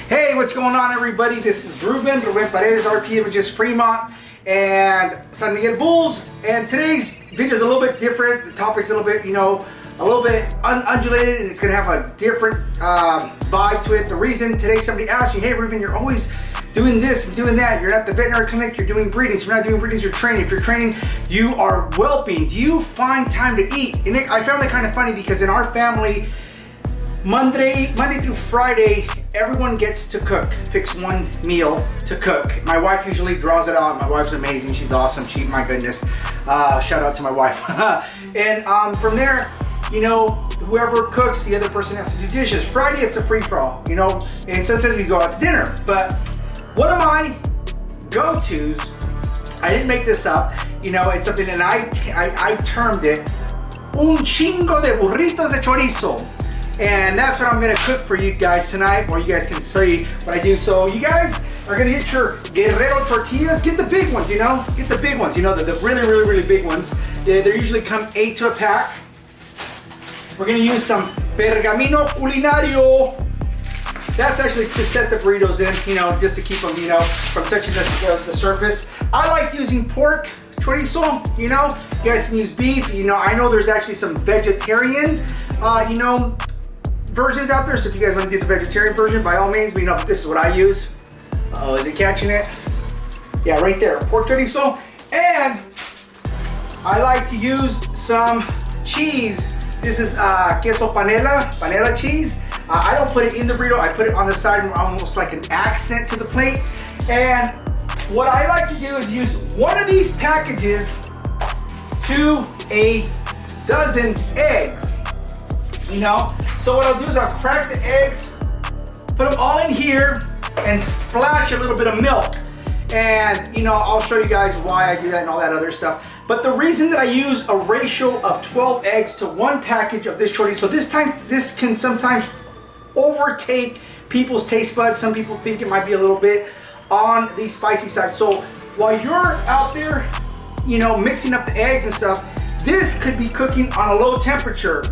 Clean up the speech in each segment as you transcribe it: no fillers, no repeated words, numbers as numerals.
Hey, what's going on, everybody? This is Ruben Paredes, RP Images Fremont and San Miguel Bulls. And today's video is a little bit different. The topic's a little bit, a little bit undulated, and it's gonna have a different vibe to it. The reason today, somebody asked me, hey Ruben, you're always doing this and doing that. You're at the veterinary clinic, you're doing breedings. You're not doing breedings, you're training. If you're training, you are whelping. Do you find time to eat? And I found that kind of funny because in our family, Monday through Friday, everyone gets to cook, picks one meal to cook. My wife usually draws it out. My wife's amazing, she's awesome, my goodness. Shout out to my wife. And from there, whoever cooks, the other person has to do dishes. Friday, it's a free-for-all, and sometimes we go out to dinner. But one of my go-tos, I didn't make this up, it's something that I termed it, un chingo de burritos de chorizo. And that's what I'm gonna cook for you guys tonight, or you guys can see what I do. So you guys are gonna get your Guerrero tortillas. Get the big ones, get the big ones, the really, really, really big ones. They usually come 8 to a pack. We're gonna use some pergamino culinario. That's actually to set the burritos in, just to keep them, from touching the surface. I like using pork chorizo, you guys can use beef. I know there's actually some vegetarian, versions out there, so if you guys want to do the vegetarian version, by all means, this is what I use. Oh, is it catching it? Yeah, right there, pork chorizo. And I like to use some cheese. This is queso panela cheese. I don't put it in the burrito, I put it on the side, almost like an accent to the plate. And what I like to do is use one of these packages to a dozen eggs. So what I'll do is I'll crack the eggs, put them all in here, and splash a little bit of milk. And I'll show you guys why I do that and all that other stuff. But the reason that I use a ratio of 12 eggs to one package of this chorizo, this can sometimes overtake people's taste buds. Some people think it might be a little bit on the spicy side. So while you're out there, mixing up the eggs and stuff, this could be cooking on a low temperature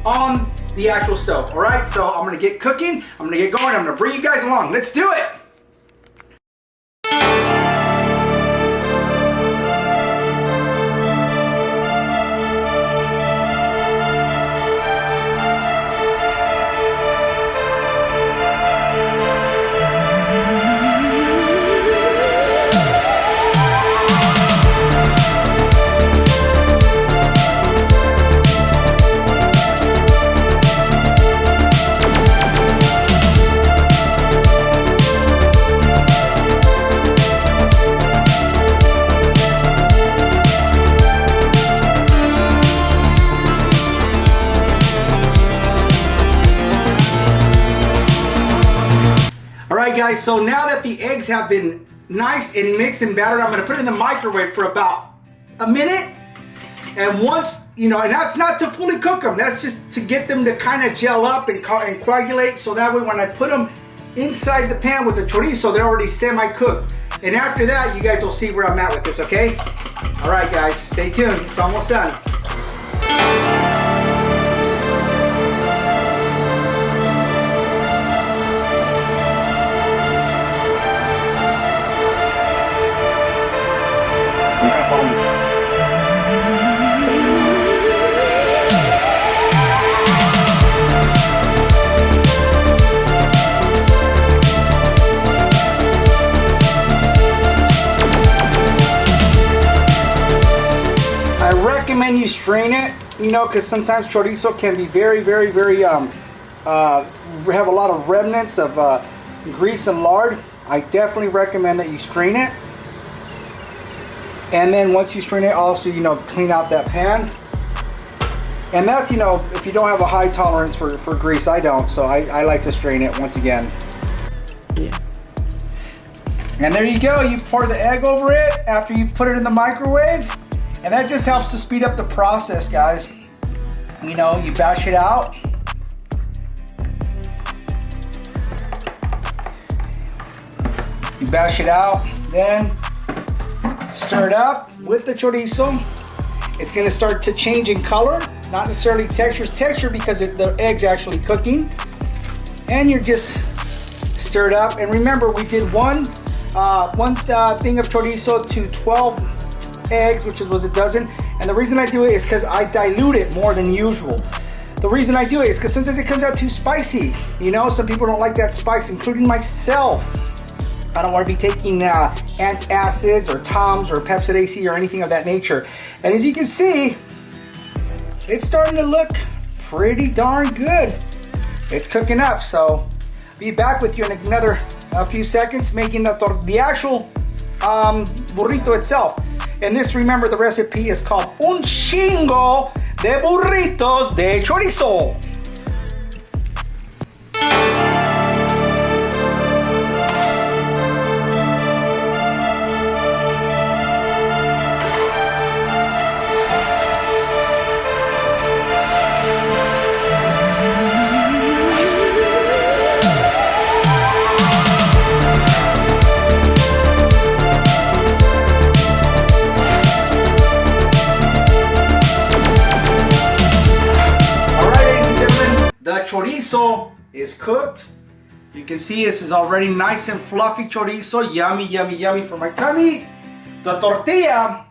on the actual stove. All right, so I'm gonna get cooking, I'm gonna get going, I'm gonna bring you guys along. Let's do it. Guys, so now that the eggs have been nice and mixed and battered, I'm going to put it in the microwave for about a minute. And once, and that's not to fully cook them, that's just to get them to kind of gel up and coagulate, so that way when I put them inside the pan with the chorizo, they're already semi-cooked. And after that, you guys will see where I'm at with this, okay? All right, guys, stay tuned. It's almost done. You strain it, because sometimes chorizo can be very, very, very have a lot of remnants of grease and lard. I definitely recommend that you strain it. And then once you strain it, also clean out that pan. And that's if you don't have a high tolerance for grease. I don't, so I like to strain it once again. Yeah. And there you go, you pour the egg over it after you put it in the microwave. And that just helps to speed up the process, guys. You bash it out. You bash it out, then stir it up with the chorizo. It's gonna start to change in color, not necessarily texture because the egg's actually cooking. And you're just stir it up. And remember, we did one thing of chorizo to 12 eggs, which was a dozen. And the reason I do it is because I dilute it more than usual. The reason I do it is because sometimes it comes out too spicy. You know, some people don't like that spice, including myself. I don't want to be taking antacids or Tums or Pepsid AC or anything of that nature. And as you can see, it's starting to look pretty darn good. It's cooking up, so I'll be back with you in another few seconds making the actual burrito itself. And this, remember, the recipe is called Un Chingo de Burritos de Chorizo. The chorizo is cooked. You can see this is already nice and fluffy chorizo. Yummy, yummy, yummy for my tummy. The tortilla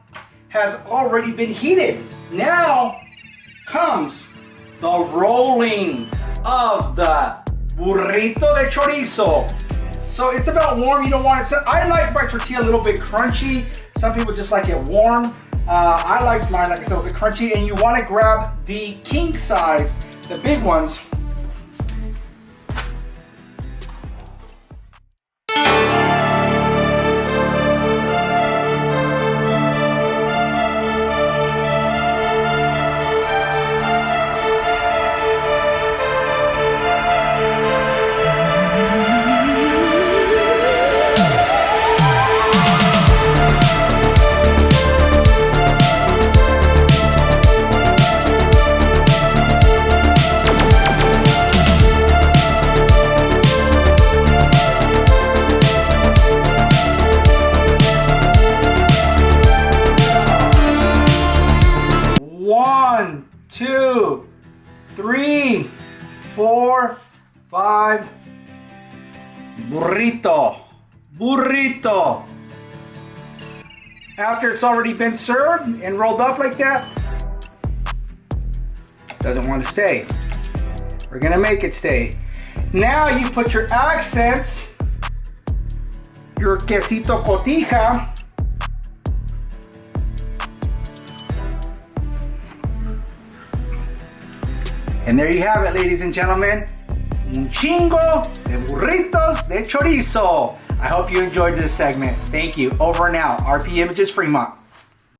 has already been heated. Now comes the rolling of the burrito de chorizo. So it's about warm. You don't want it. So I like my tortilla a little bit crunchy. Some people just like it warm. I like mine, like I said, a bit crunchy. And you want to grab the king size, the big ones. One, two, three, four, five. Burrito. Burrito. After it's already been served and rolled up like that, doesn't want to stay. We're gonna make it stay. Now you put your accents, your quesito cotija. And there you have it, ladies and gentlemen. Un chingo de burritos de chorizo. I hope you enjoyed this segment. Thank you. Over and out. RP Images Fremont.